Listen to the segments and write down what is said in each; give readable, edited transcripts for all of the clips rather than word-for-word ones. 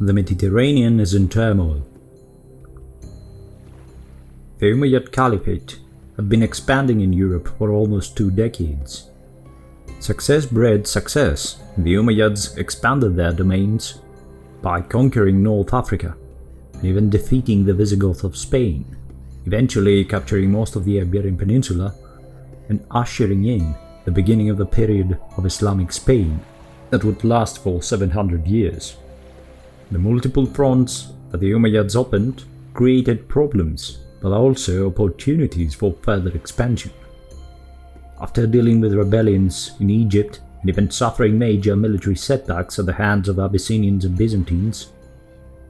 the Mediterranean is in turmoil. The Umayyad Caliphate had been expanding in Europe for almost 2 decades. Success bred success, and the Umayyads expanded their domains by conquering North Africa, and even defeating the Visigoths of Spain, eventually capturing most of the Iberian Peninsula and ushering in the beginning of the period of Islamic Spain that would last for 700 years. The multiple fronts that the Umayyads opened created problems, but also opportunities for further expansion. After dealing with rebellions in Egypt and even suffering major military setbacks at the hands of Abyssinians and Byzantines,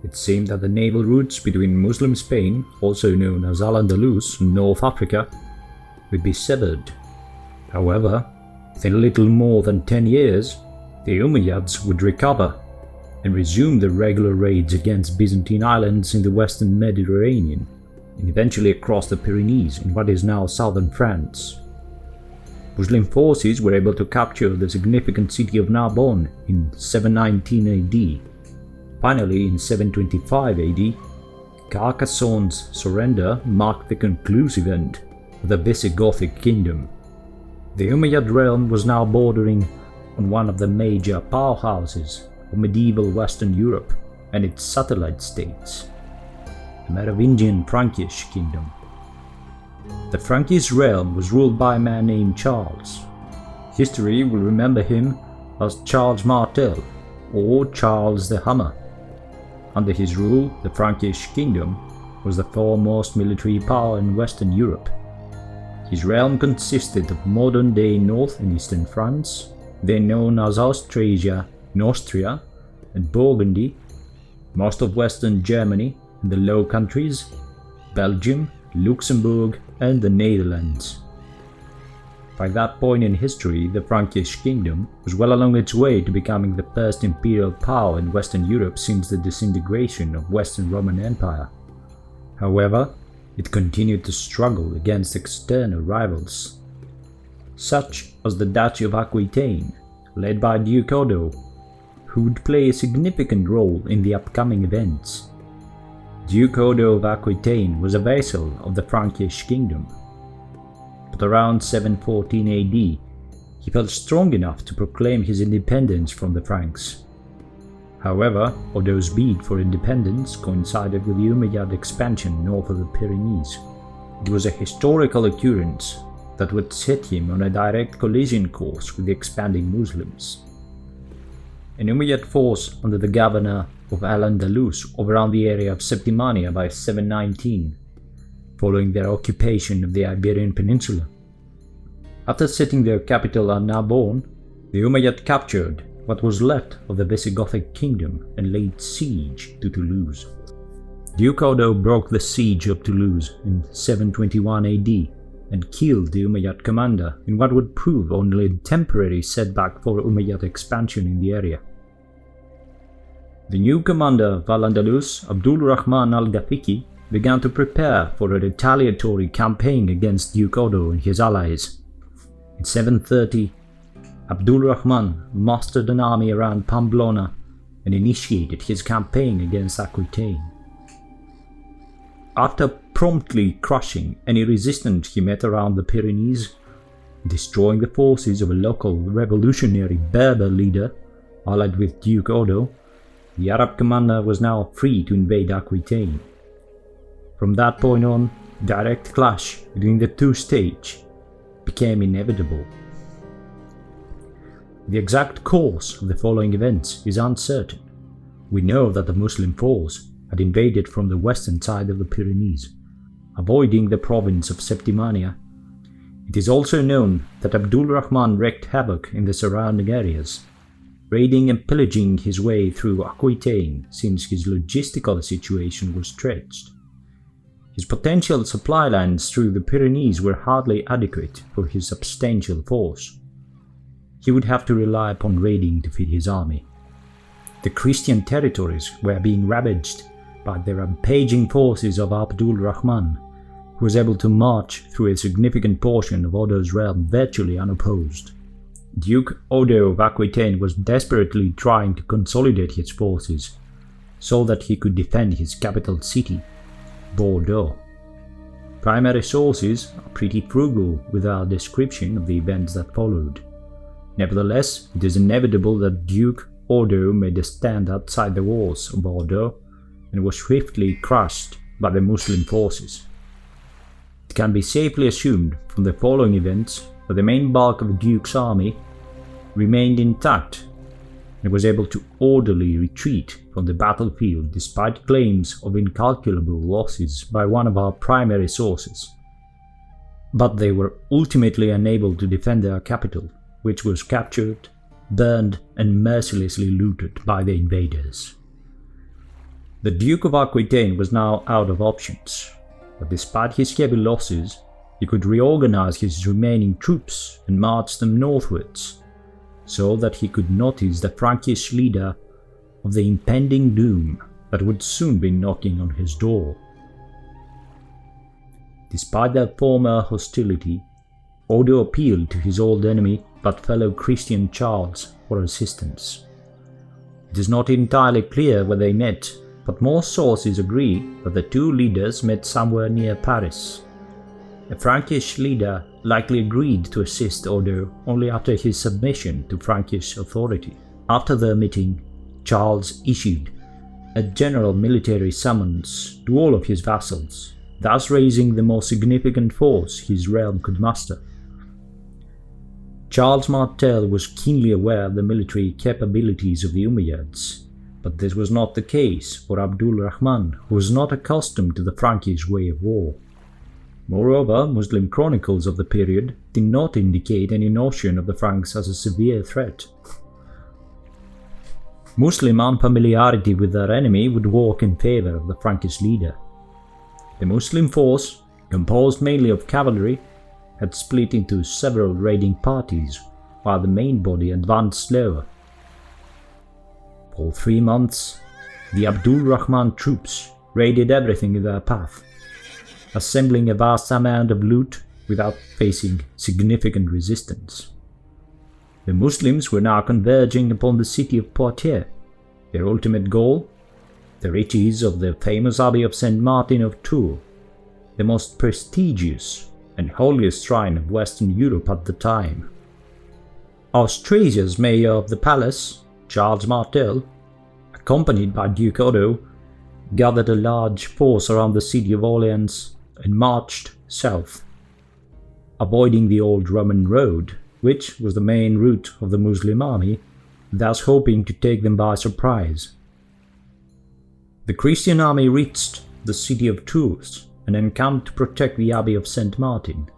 it seemed that the naval routes between Muslim Spain, also known as al-Andalus, and North Africa, would be severed. However, within a little more than 10 years, the Umayyads would recover and resume their regular raids against Byzantine islands in the western Mediterranean, and eventually across the Pyrenees in what is now southern France. Muslim forces were able to capture the significant city of Narbonne in 719 AD. Finally, in 725 AD, Carcassone's surrender marked the conclusive end of the Visigothic kingdom. The Umayyad realm was now bordering on one of the major powerhouses of medieval Western Europe and its satellite states, the Merovingian Frankish kingdom. The Frankish realm was ruled by a man named Charles. History will remember him as Charles Martel or Charles the Hammer. Under his rule, the Frankish kingdom was the foremost military power in Western Europe. His realm consisted of modern-day North and Eastern France, then known as Austrasia, Austria, and Burgundy, most of Western Germany and the Low Countries, Belgium, Luxembourg, and the Netherlands. By that point in history, the Frankish kingdom was well along its way to becoming the first imperial power in Western Europe since the disintegration of Western Roman Empire. However, it continued to struggle against external rivals, such as the Duchy of Aquitaine, led by Duke Odo, who would play a significant role in the upcoming events. Duke Odo of Aquitaine was a vassal of the Frankish kingdom, but around 714 AD, he felt strong enough to proclaim his independence from the Franks. However, Odo's bid for independence coincided with the Umayyad expansion north of the Pyrenees. It was a historical occurrence that would set him on a direct collision course with the expanding Muslims. An Umayyad force under the governor of al-Andalus overran the area of Septimania by 719, following their occupation of the Iberian Peninsula. After setting their capital at Narbonne, the Umayyad captured what was left of the Visigothic kingdom and laid siege to Toulouse. Duke Odo broke the siege of Toulouse in 721 AD and killed the Umayyad commander in what would prove only a temporary setback for Umayyad expansion in the area. The new commander of al-Andalus, Abdul Rahman Al-Ghafiqi, began to prepare for a retaliatory campaign against Duke Odo and his allies. In 730, Abdul Rahman mustered an army around Pamplona and initiated his campaign against Aquitaine. After promptly crushing any resistance he met around the Pyrenees, destroying the forces of a local revolutionary Berber leader allied with Duke Odo, the Arab commander was now free to invade Aquitaine. From that point on, direct clash between the two states became inevitable. The exact course of the following events is uncertain. We know that the Muslim force had invaded from the western side of the Pyrenees, avoiding the province of Septimania. It is also known that Abdul Rahman wreaked havoc in the surrounding areas, raiding and pillaging his way through Aquitaine since his logistical situation was stretched. His potential supply lines through the Pyrenees were hardly adequate for his substantial force. He would have to rely upon raiding to feed his army. The Christian territories were being ravaged by the rampaging forces of Abdul Rahman, who was able to march through a significant portion of Odo's realm virtually unopposed. Duke Odo of Aquitaine was desperately trying to consolidate his forces, so that he could defend his capital city, Bordeaux. Primary sources are pretty frugal with our description of the events that followed. Nevertheless, it is inevitable that Duke Odo made a stand outside the walls of Bordeaux and was swiftly crushed by the Muslim forces. It can be safely assumed from the following events that the main bulk of the Duke's army remained intact and was able to orderly retreat from the battlefield despite claims of incalculable losses by one of our primary sources. But they were ultimately unable to defend their capital, which was captured, burned, and mercilessly looted by the invaders. The Duke of Aquitaine was now out of options, but despite his heavy losses, he could reorganize his remaining troops and march them northwards, so that he could notice the Frankish leader of the impending doom that would soon be knocking on his door. Despite their former hostility, Odo appealed to his old enemy but fellow Christian Charles for assistance. It is not entirely clear where they met, but most sources agree that the two leaders met somewhere near Paris. A Frankish leader likely agreed to assist Odo only after his submission to Frankish authority. After their meeting, Charles issued a general military summons to all of his vassals, thus raising the most significant force his realm could muster. Charles Martel was keenly aware of the military capabilities of the Umayyads, but this was not the case for Abdul Rahman, who was not accustomed to the Frankish way of war. Moreover, Muslim chronicles of the period did not indicate any notion of the Franks as a severe threat. Muslim unfamiliarity with their enemy would work in favor of the Frankish leader. The Muslim force, composed mainly of cavalry, had split into several raiding parties, while the main body advanced slower. For 3 months, the Abdul Rahman troops raided everything in their path, assembling a vast amount of loot without facing significant resistance. The Muslims were now converging upon the city of Poitiers, their ultimate goal, the riches of the famous Abbey of St. Martin of Tours, the most prestigious and holiest shrine of Western Europe at the time. Austrasia's mayor of the palace, Charles Martel, accompanied by Duke Odo, gathered a large force around the city of Orleans and marched south, avoiding the old Roman road, which was the main route of the Muslim army, thus hoping to take them by surprise. The Christian army reached the city of Tours and encamped to protect the Abbey of St. Martin.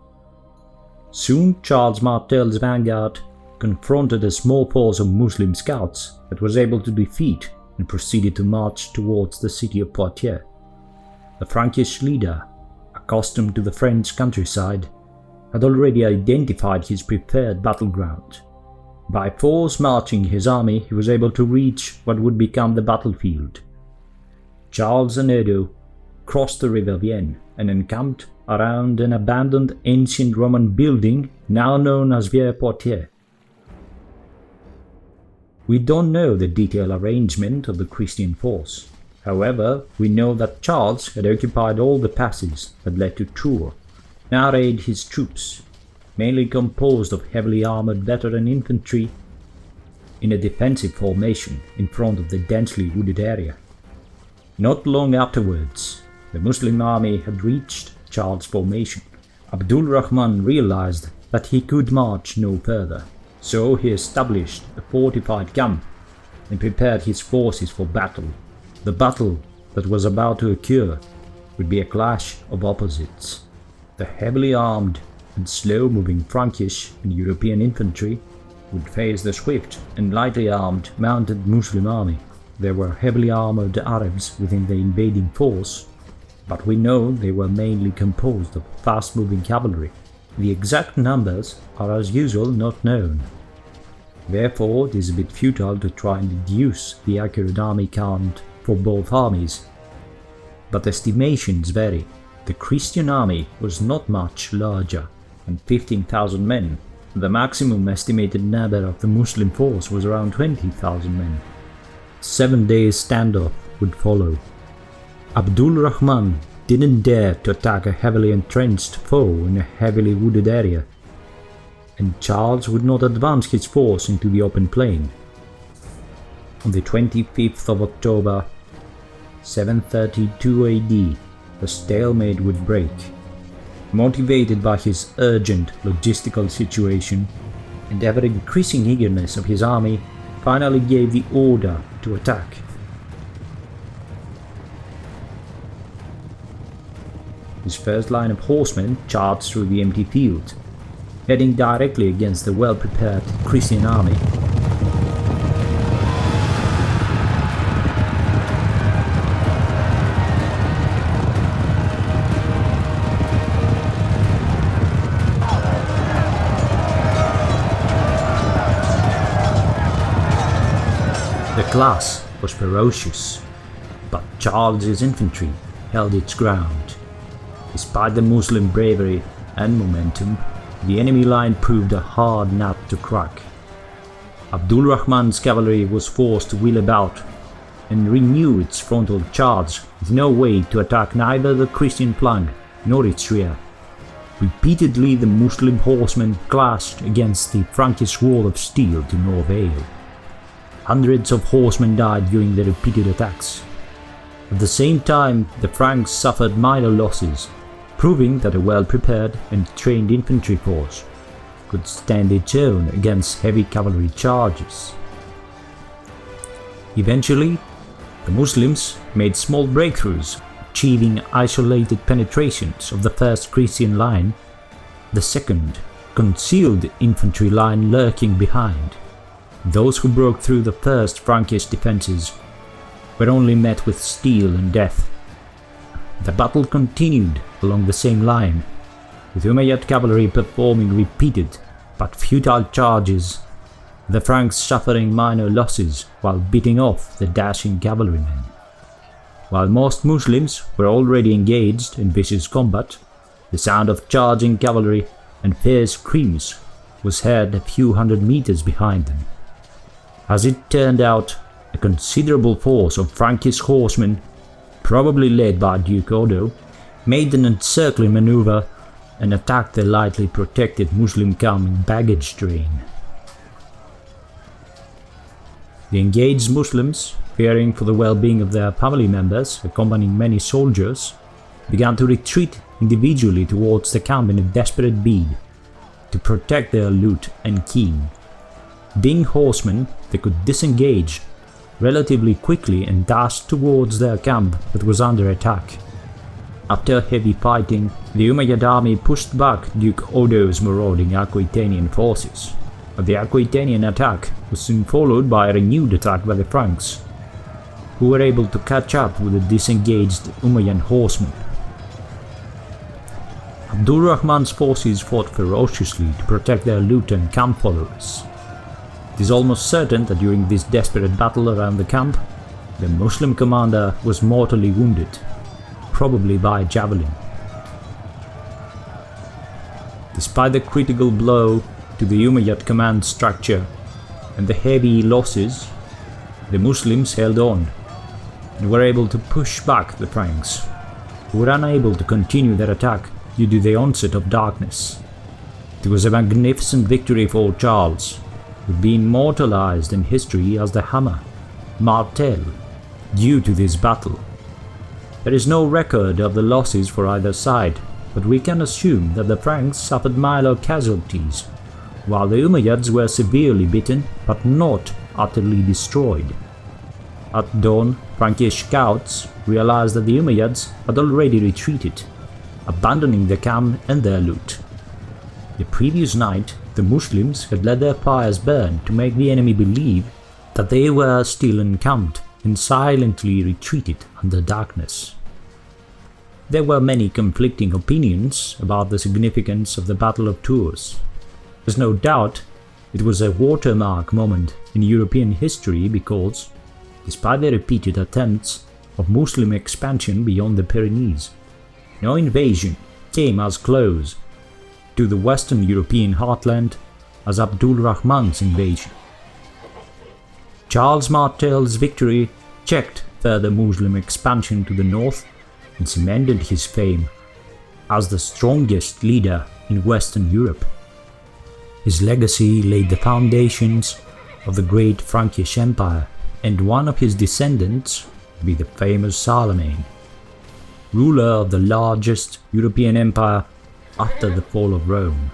Soon Charles Martel's vanguard confronted a small force of Muslim scouts that was able to defeat and proceeded to march towards the city of Poitiers. The Frankish leader, accustomed to the French countryside, had already identified his preferred battleground. By force marching his army, he was able to reach what would become the battlefield. Charles and Odo crossed the river Vienne and encamped around an abandoned ancient Roman building now known as Via Poitiers. We don't know the detailed arrangement of the Christian force. However, we know that Charles had occupied all the passes that led to Tours, now arrayed his troops, mainly composed of heavily armored veteran infantry, in a defensive formation in front of the densely wooded area. Not long afterwards, the Muslim army had reached Charles' formation. Abdul Rahman realized that he could march no further, so he established a fortified camp and prepared his forces for battle. The battle that was about to occur would be a clash of opposites. The heavily armed and slow-moving Frankish and European infantry would face the swift and lightly armed mounted Muslim army. There were heavily armored Arabs within the invading force, but we know they were mainly composed of fast-moving cavalry. The exact numbers are as usual not known. Therefore, it is a bit futile to try and deduce the accurate army count for both armies. But estimations vary. The Christian army was not much larger than 15,000 men. The maximum estimated number of the Muslim force was around 20,000 men. 7 days standoff would follow. Abdul Rahman didn't dare to attack a heavily entrenched foe in a heavily wooded area, and Charles would not advance his force into the open plain. On the 25th of October, 732 AD, the stalemate would break. Motivated by his urgent logistical situation, and ever-increasing eagerness of his army, finally gave the order to attack. His first line of horsemen charged through the empty field, heading directly against the well-prepared Christian army. The clash was ferocious, but Charles's infantry held its ground. Despite the Muslim bravery and momentum, the enemy line proved a hard nut to crack. Abdul Rahman's cavalry was forced to wheel about and renew its frontal charge with no way to attack neither the Christian flank nor its rear. Repeatedly the Muslim horsemen clashed against the Frankish wall of steel to no avail. Hundreds of horsemen died during the repeated attacks. At the same time, the Franks suffered minor losses, proving that a well-prepared and trained infantry force could stand its own against heavy cavalry charges. Eventually, the Muslims made small breakthroughs, achieving isolated penetrations of the first Christian line, the second concealed infantry line lurking behind. Those who broke through the first Frankish defences were only met with steel and death. The battle continued along the same line, with Umayyad cavalry performing repeated but futile charges, the Franks suffering minor losses while beating off the dashing cavalrymen. While most Muslims were already engaged in vicious combat, the sound of charging cavalry and fierce screams was heard a few hundred meters behind them. As it turned out, a considerable force of Frankish horsemen, probably led by Duke Odo, made an encircling maneuver and attacked the lightly protected Muslim camp in baggage train. The engaged Muslims, fearing for the well-being of their family members accompanying many soldiers, began to retreat individually towards the camp in a desperate bid to protect their loot and king. Being horsemen, they could disengage relatively quickly and dash towards their camp that was under attack. After heavy fighting, the Umayyad army pushed back Duke Odo's marauding Aquitanian forces, but the Aquitanian attack was soon followed by a renewed attack by the Franks, who were able to catch up with the disengaged Umayyad horsemen. Abdul Rahman's forces fought ferociously to protect their loot and camp followers. It is almost certain that during this desperate battle around the camp, the Muslim commander was mortally wounded, probably by a javelin. Despite the critical blow to the Umayyad command structure and the heavy losses, the Muslims held on and were able to push back the Franks, who were unable to continue their attack due to the onset of darkness. It was a magnificent victory for Charles, would be immortalized in history as the Hammer, Martel, due to this battle. There is no record of the losses for either side, but we can assume that the Franks suffered minor casualties, while the Umayyads were severely beaten but not utterly destroyed. At dawn, Frankish scouts realized that the Umayyads had already retreated, abandoning the camp and their loot. The previous night, the Muslims had let their fires burn to make the enemy believe that they were still encamped and silently retreated under darkness. There were many conflicting opinions about the significance of the Battle of Tours. There's no doubt it was a watermark moment in European history because, despite the repeated attempts of Muslim expansion beyond the Pyrenees, no invasion came as close to the Western European heartland as Abdul Rahman's invasion. Charles Martel's victory checked further Muslim expansion to the north and cemented his fame as the strongest leader in Western Europe. His legacy laid the foundations of the great Frankish Empire, and one of his descendants would be the famous Charlemagne, ruler of the largest European empire after the fall of Rome.